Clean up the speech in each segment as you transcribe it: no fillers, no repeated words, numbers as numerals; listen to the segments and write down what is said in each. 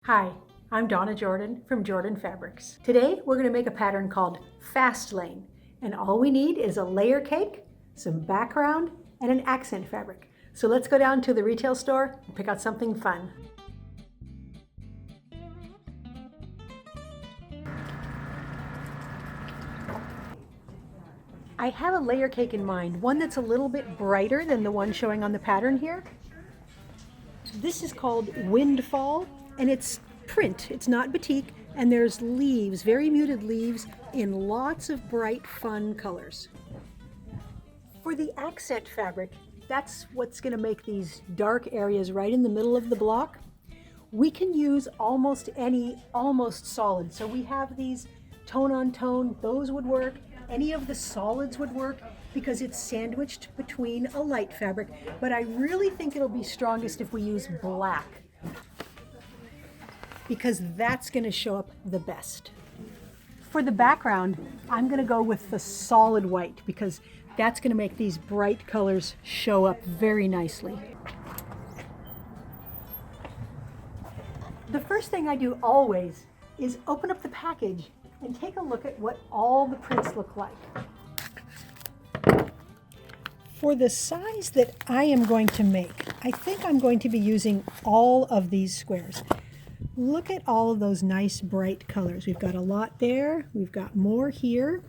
Hi, I'm Donna Jordan from Jordan Fabrics. Today we're going to make a pattern called Fast Lane, and all we need is a layer cake, some background, and an accent fabric. So let's go down to the retail store and pick out something fun. I have a layer cake in mind, one that's a little bit brighter than the one showing on the pattern here. This is called Windfall, and it's print, it's not batik, and there's leaves, very muted leaves in lots of bright, fun colors. For the accent fabric, that's what's going to make these dark areas right in the middle of the block. We can use almost any almost solid. So we have these tone on tone, those would work. Any of the solids would work because it's sandwiched between a light fabric, but I really think it'll be strongest if we use black because that's going to show up the best. For the background, I'm going to go with the solid white because that's going to make these bright colors show up very nicely. The first thing I do always is open up the package and take a look at what all the prints look like. For the size that I am going to make, I think I'm going to be using all of these squares. Look at all of those nice bright colors. We've got a lot there, we've got more here.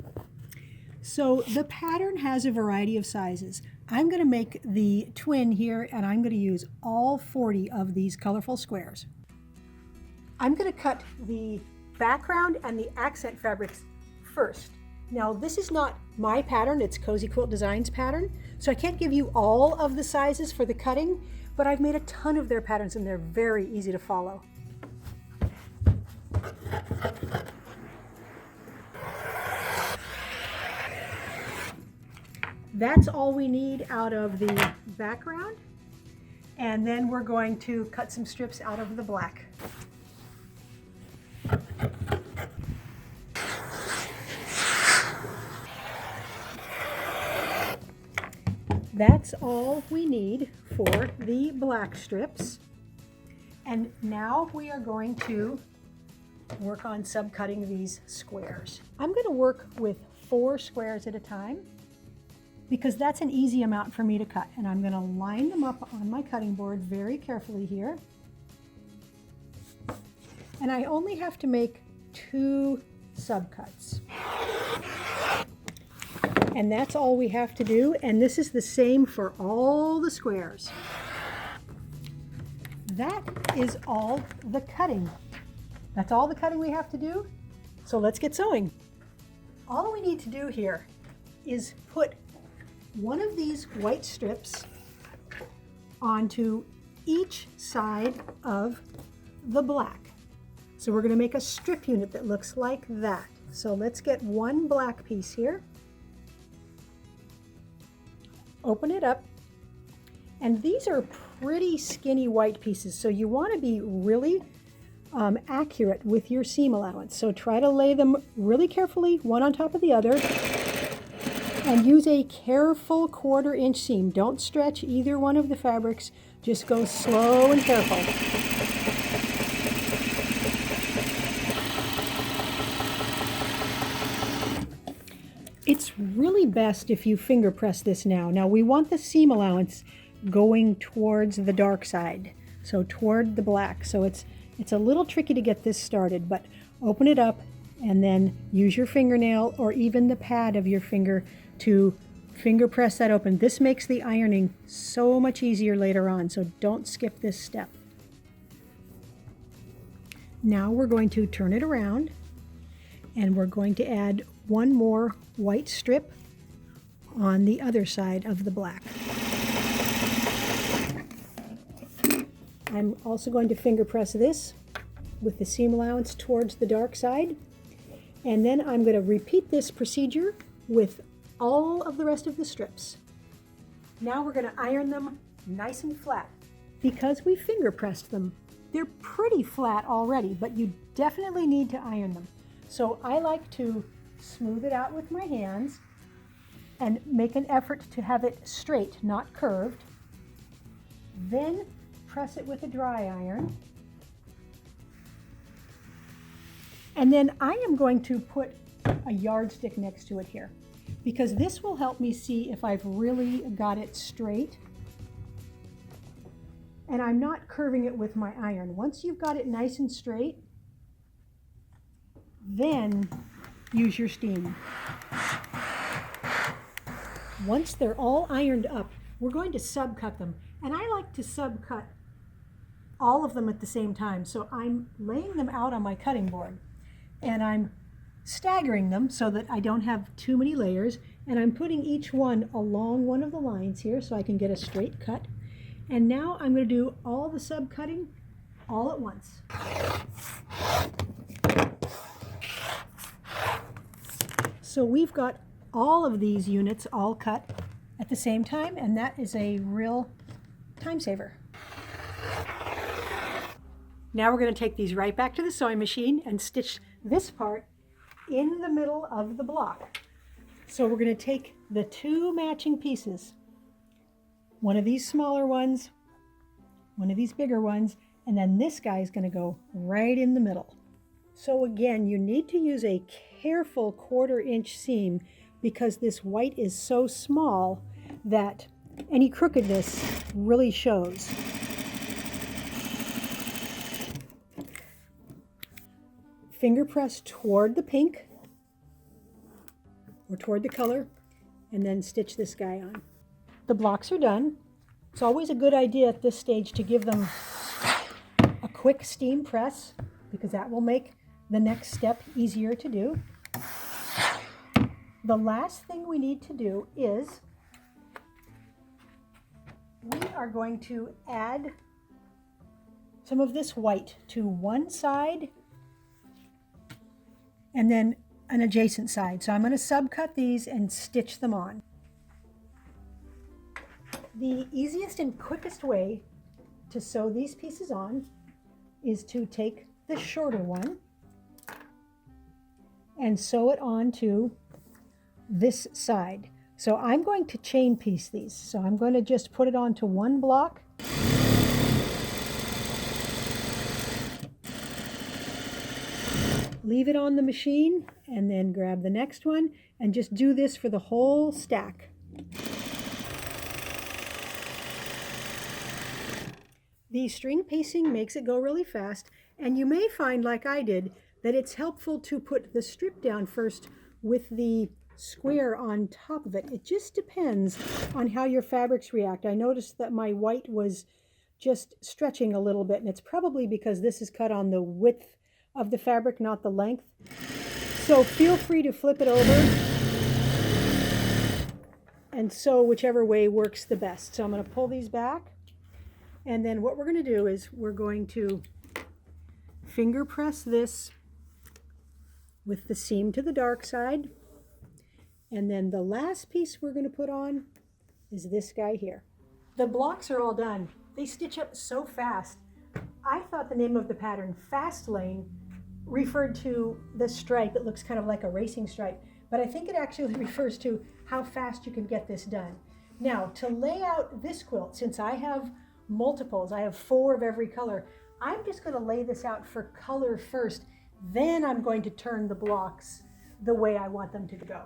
So the pattern has a variety of sizes. I'm going to make the twin here and I'm going to use all 40 of these colorful squares. I'm going to cut the background and the accent fabrics first. Now this is not my pattern, it's Cozy Quilt Designs pattern, so I can't give you all of the sizes for the cutting, but I've made a ton of their patterns and they're very easy to follow. That's all we need out of the background, and then we're going to cut some strips out of the black. That's all we need for the black strips. And now we are going to work on subcutting these squares. I'm going to work with 4 squares at a time because that's an easy amount for me to cut. And I'm going to line them up on my cutting board very carefully here. And I only have to make 2 subcuts. And that's all we have to do, and this is the same for all the squares. That is all the cutting. That's all the cutting we have to do, so let's get sewing. All we need to do here is put one of these white strips onto each side of the black. So we're going to make a strip unit that looks like that. So let's get one black piece here. Open it up, and these are pretty skinny white pieces, so you want to be really accurate with your seam allowance. So try to lay them really carefully, one on top of the other, and use a careful 1/4 inch seam. Don't stretch either one of the fabrics, just go slow and careful. It's really best if you finger press this now. Now we want the seam allowance going towards the dark side, so toward the black. So it's a little tricky to get this started, but open it up and then use your fingernail or even the pad of your finger to finger press that open. This makes the ironing so much easier later on, so don't skip this step. Now we're going to turn it around and we're going to add one more white strip on the other side of the black. I'm also going to finger press this with the seam allowance towards the dark side, and then I'm going to repeat this procedure with all of the rest of the strips. Now we're going to iron them nice and flat. Because we finger pressed them, they're pretty flat already, but you definitely need to iron them. So I like to smooth it out with my hands and make an effort to have it straight, not curved. Then press it with a dry iron And then I am going to put a yardstick next to it here, because this will help me see if I've really got it straight. And I'm not curving it with my iron. Once you've got it nice and straight, then use your steam. Once they're all ironed up, we're going to subcut them. And I like to subcut all of them at the same time. So I'm laying them out on my cutting board, and I'm staggering them so that I don't have too many layers, and I'm putting each one along one of the lines here so I can get a straight cut. And now I'm going to do all the subcutting all at once. So we've got all of these units all cut at the same time, and that is a real time saver. Now we're going to take these right back to the sewing machine and stitch this part in the middle of the block. So we're going to take the two matching pieces, one of these smaller ones, one of these bigger ones, and then this guy is going to go right in the middle. So again, you need to use a careful 1/4 inch seam, because this white is so small that any crookedness really shows. Finger press toward the pink or toward the color, and then stitch this guy on. The blocks are done. It's always a good idea at this stage to give them a quick steam press, because that will make the next step easier to do. The last thing we need to do is we are going to add some of this white to one side and then an adjacent side. So I'm going to subcut these and stitch them on. The easiest and quickest way to sew these pieces on is to take the shorter one and sew it onto this side. So I'm going to chain piece these. So I'm going to just put it onto one block. Leave it on the machine and then grab the next one and just do this for the whole stack. The string piecing makes it go really fast, and you may find, like I did, that it's helpful to put the strip down first with the square on top of it. It just depends on how your fabrics react. I noticed that my white was just stretching a little bit, and it's probably because this is cut on the width of the fabric, not the length. So feel free to flip it over and sew whichever way works the best. So I'm going to pull these back, and then what we're going to do is we're going to finger press this with the seam to the dark side, and then the last piece we're going to put on is this guy here. The blocks are all done. They stitch up so fast. I thought the name of the pattern, Fast Lane, referred to the stripe. It looks kind of like a racing stripe, but I think it actually refers to how fast you can get this done. Now, to lay out this quilt, since I have multiples, I have 4 of every color, I'm just going to lay this out for color first, then I'm going to turn the blocks the way I want them to go.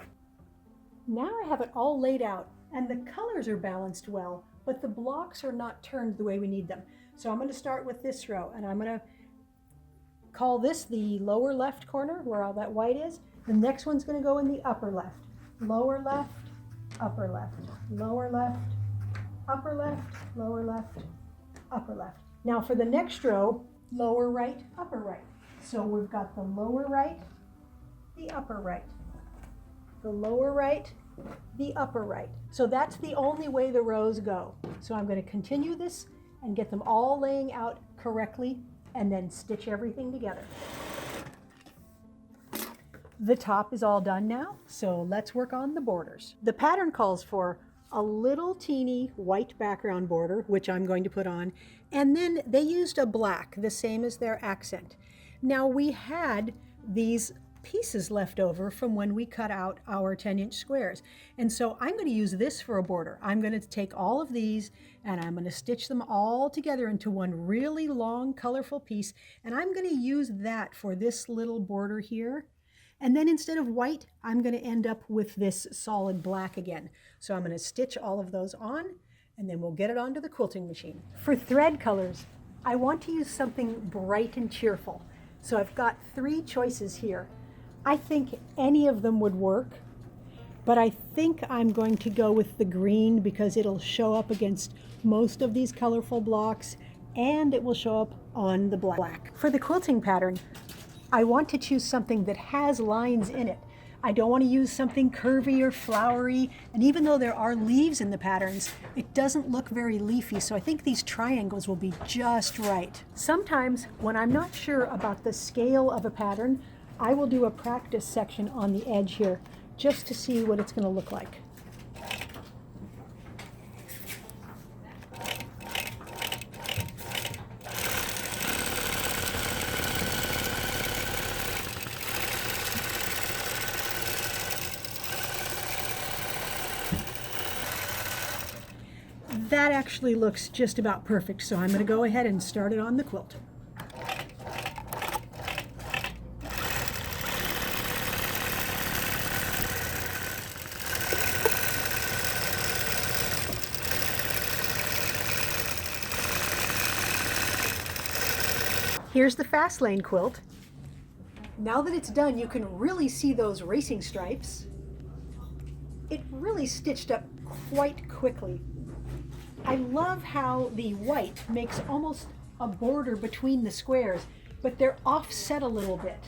Now I have it all laid out, and the colors are balanced well, but the blocks are not turned the way we need them. So I'm going to start with this row, and I'm going to call this the lower left corner, where all that white is. The next one's going to go in the upper left. Lower left, upper left, lower left, upper left, lower left, upper left. Now for the next row, lower right, upper right. So we've got the lower right, the upper right, the lower right, the upper right. So that's the only way the rows go. So I'm going to continue this and get them all laying out correctly, and then stitch everything together. The top is all done now, so let's work on the borders. The pattern calls for a little teeny white background border, which I'm going to put on, and then they used a black, the same as their accent. Now we had these pieces left over from when we cut out our 10-inch squares. And so I'm going to use this for a border. I'm going to take all of these and I'm going to stitch them all together into one really long, colorful piece. And I'm going to use that for this little border here. And then instead of white, I'm going to end up with this solid black again. So I'm going to stitch all of those on, and then we'll get it onto the quilting machine. For thread colors, I want to use something bright and cheerful. So I've got 3 choices here. I think any of them would work, but I think I'm going to go with the green because it'll show up against most of these colorful blocks, and it will show up on the black. For the quilting pattern, I want to choose something that has lines in it. I don't want to use something curvy or flowery, and even though there are leaves in the patterns, it doesn't look very leafy, so I think these triangles will be just right. Sometimes when I'm not sure about the scale of a pattern, I will do a practice section on the edge here just to see what it's going to look like. That actually looks just about perfect, so I'm going to go ahead and start it on the quilt. Here's the fast lane quilt. Now that it's done, you can really see those racing stripes. It really stitched up quite quickly. I love how the white makes almost a border between the squares, but they're offset a little bit.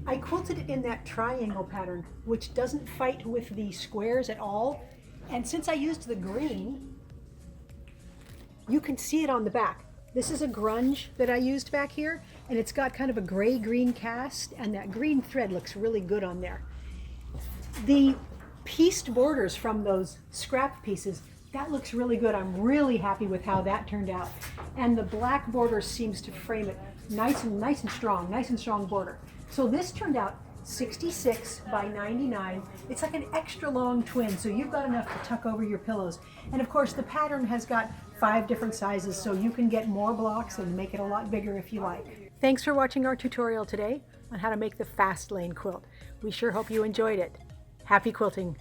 I quilted it in that triangle pattern, which doesn't fight with the squares at all. And since I used the green, you can see it on the back. This is a grunge that I used back here, and it's got kind of a gray-green cast, and that green thread looks really good on there. The pieced borders from those scrap pieces, that looks really good. I'm really happy with how that turned out. And the black border seems to frame it nice and strong border. So this turned out 66 by 99. It's like an extra long twin, so you've got enough to tuck over your pillows. And of course the pattern has got 5 different sizes, so you can get more blocks and make it a lot bigger if you like. Thanks for watching our tutorial today on how to make the fast lane quilt. We sure hope you enjoyed it. Happy quilting!